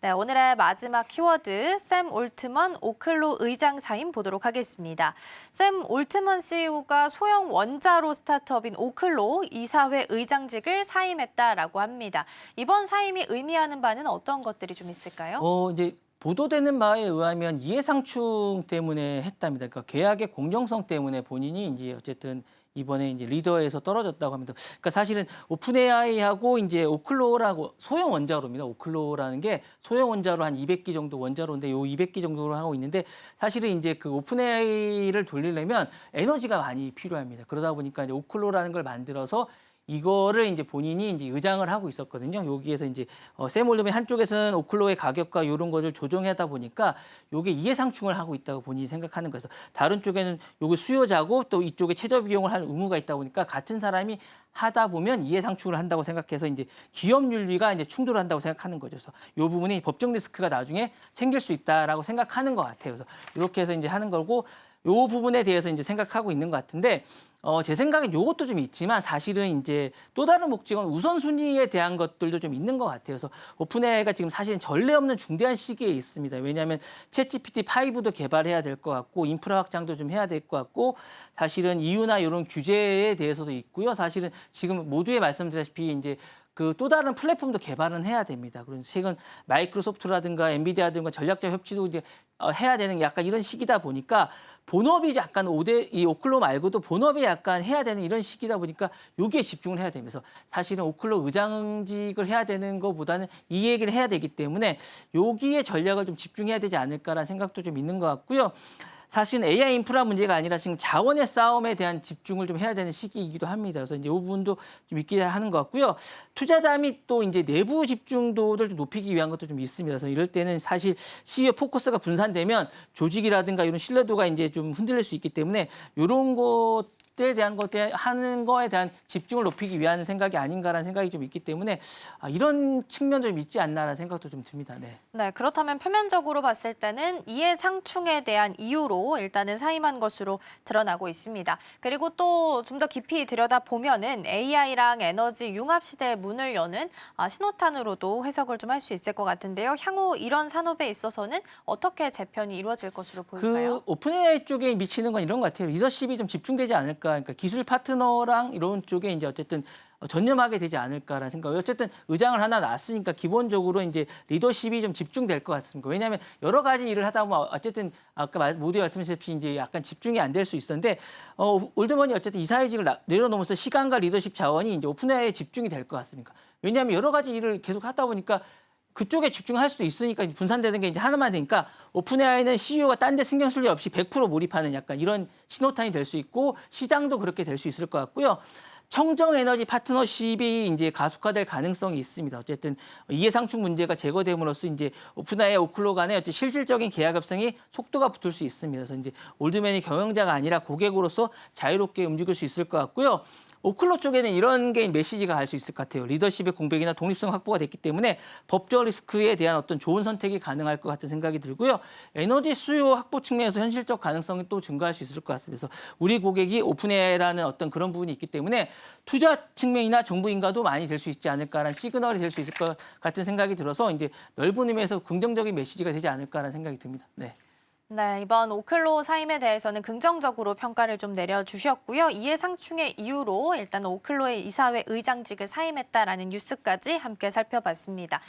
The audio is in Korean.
네, 오늘의 마지막 키워드, 샘 올트먼 오클로 의장 사임 보도록 하겠습니다. 샘 올트먼 CEO가 소형 원자로 스타트업인 오클로 이사회 의장직을 사임했다라고 합니다. 이번 사임이 의미하는 바는 어떤 것들이 좀 있을까요? 이제 보도되는 바에 의하면 이해상충 때문에 했답니다. 그러니까 계약의 공정성 때문에 본인이 이제 어쨌든 이번에 이제 리더에서 떨어졌다고 합니다. 그러니까 사실은 오픈AI하고 이제 오클로라고 소형 원자로입니다. 오클로라는 게 소형 원자로 한 200기 정도 원자로인데 요 200기 정도로 하고 있는데 사실은 이제 그 오픈AI를 돌리려면 에너지가 많이 필요합니다. 그러다 보니까 이제 오클로라는 걸 만들어서 이거를 이제 본인이 이제 의장을 하고 있었거든요. 여기에서 이제 샘 올트먼 한쪽에서는 오클로의 가격과 이런 것을 조정하다 보니까 요게 이해상충을 하고 있다고 본인이 생각하는 거예요. 다른 쪽에는 요게 수요자고 또 이쪽에 최저 비용을 할 의무가 있다 보니까 같은 사람이 하다 보면 이해상충을 한다고 생각해서 이제 기업 윤리가 이제 충돌한다고 생각하는 거죠. 그래서 요 부분이 법적 리스크가 나중에 생길 수 있다라고 생각하는 것 같아요. 그래서 이렇게 해서 이제 하는 거고 요 부분에 대해서 이제 생각하고 있는 것 같은데 제 생각엔 요것도 좀 있지만 사실은 이제 또 다른 목적은 우선순위에 대한 것들도 좀 있는 것 같아요. 그래서 오픈AI가 지금 사실은 전례 없는 중대한 시기에 있습니다. 왜냐하면 챗GPT5도 개발해야 될 것 같고 인프라 확장도 좀 해야 될 것 같고 사실은 이유나 이런 규제에 대해서도 있고요. 사실은 지금 모두에 말씀드렸다시피 이제 그 또 다른 플랫폼도 개발은 해야 됩니다. 그래서 최근 마이크로소프트라든가 엔비디아든가 전략적 협치도 이제 해야 되는 약간 이런 시기다 보니까 본업이 약간 이 오클로 말고도 본업이 약간 해야 되는 이런 시기다 보니까 여기에 집중을 해야 되면서 사실은 오클로 의장직을 해야 되는 것보다는 이 얘기를 해야 되기 때문에 여기에 전략을 좀 집중해야 되지 않을까라는 생각도 좀 있는 것 같고요. 사실 AI 인프라 문제가 아니라 지금 자원의 싸움에 대한 집중을 좀 해야 되는 시기이기도 합니다. 그래서 이제 이 부분도 좀 있게 하는 것 같고요. 투자자 및 또 이제 내부 집중도를 좀 높이기 위한 것도 좀 있습니다. 그래서 이럴 때는 사실 CEO 포커스가 분산되면 조직이라든가 이런 신뢰도가 이제 좀 흔들릴 수 있기 때문에 이런 것에 대한 것에 하는 거에 대한 집중을 높이기 위한 생각이 아닌가라는 생각이 좀 있기 때문에 이런 측면도 좀 있지 않나라는 생각도 좀 듭니다. 네. 네, 그렇다면 표면적으로 봤을 때는 이해상충에 대한 이유로 일단은 사임한 것으로 드러나고 있습니다. 그리고 또 좀 더 깊이 들여다보면은 AI랑 에너지 융합 시대의 문을 여는 신호탄으로도 해석을 좀 할 수 있을 것 같은데요. 향후 이런 산업에 있어서는 어떻게 재편이 이루어질 것으로 보일까요? 그 오픈AI 쪽에 미치는 건 이런 것 같아요. 리더십이 좀 집중되지 않을까. 그러니까 기술 파트너랑 이런 쪽에 이제 어쨌든 전념하게 되지 않을까라는 생각. 어쨌든 의장을 하나 놨으니까 기본적으로 이제 리더십이 좀 집중될 것 같습니다. 왜냐하면 여러 가지 일을 하다 보면 어쨌든 아까 모두 말씀하셨듯이 이제 약간 집중이 안 될 수 있었는데 올드먼이 어쨌든 이사회직을 내려놓으면서 시간과 리더십 자원이 이제 오픈AI에 집중이 될 것 같습니다. 왜냐하면 여러 가지 일을 계속 하다 보니까 그쪽에 집중할 수도 있으니까 분산되는 게 이제 하나만 되니까 오픈AI는 CEO가 딴 데 신경 쓸 일 없이 100% 몰입하는 약간 이런 신호탄이 될 수 있고 시장도 그렇게 될 수 있을 것 같고요. 청정 에너지 파트너십이 이제 가속화될 가능성이 있습니다. 어쨌든 이해상충 문제가 제거됨으로써 이제 오픈AI 오클로 간의 어떤 실질적인 계약 협상이 속도가 붙을 수 있습니다. 그래서 이제 올드맨이 경영자가 아니라 고객으로서 자유롭게 움직일 수 있을 것 같고요. 오클로 쪽에는 이런 게 메시지가 갈 수 있을 것 같아요. 리더십의 공백이나 독립성 확보가 됐기 때문에 법적 리스크에 대한 어떤 좋은 선택이 가능할 것 같은 생각이 들고요. 에너지 수요 확보 측면에서 현실적 가능성이 또 증가할 수 있을 것 같습니다. 그래서 우리 고객이 오픈AI라는 어떤 그런 부분이 있기 때문에 투자 측면이나 정부 인가도 많이 될 수 있지 않을까라는 시그널이 될 수 있을 것 같은 생각이 들어서 이제 넓은 의미에서 긍정적인 메시지가 되지 않을까라는 생각이 듭니다. 네. 네, 이번 오클로 사임에 대해서는 긍정적으로 평가를 좀 내려주셨고요. 이해상충의 이유로 일단 오클로의 이사회 의장직을 사임했다라는 뉴스까지 함께 살펴봤습니다.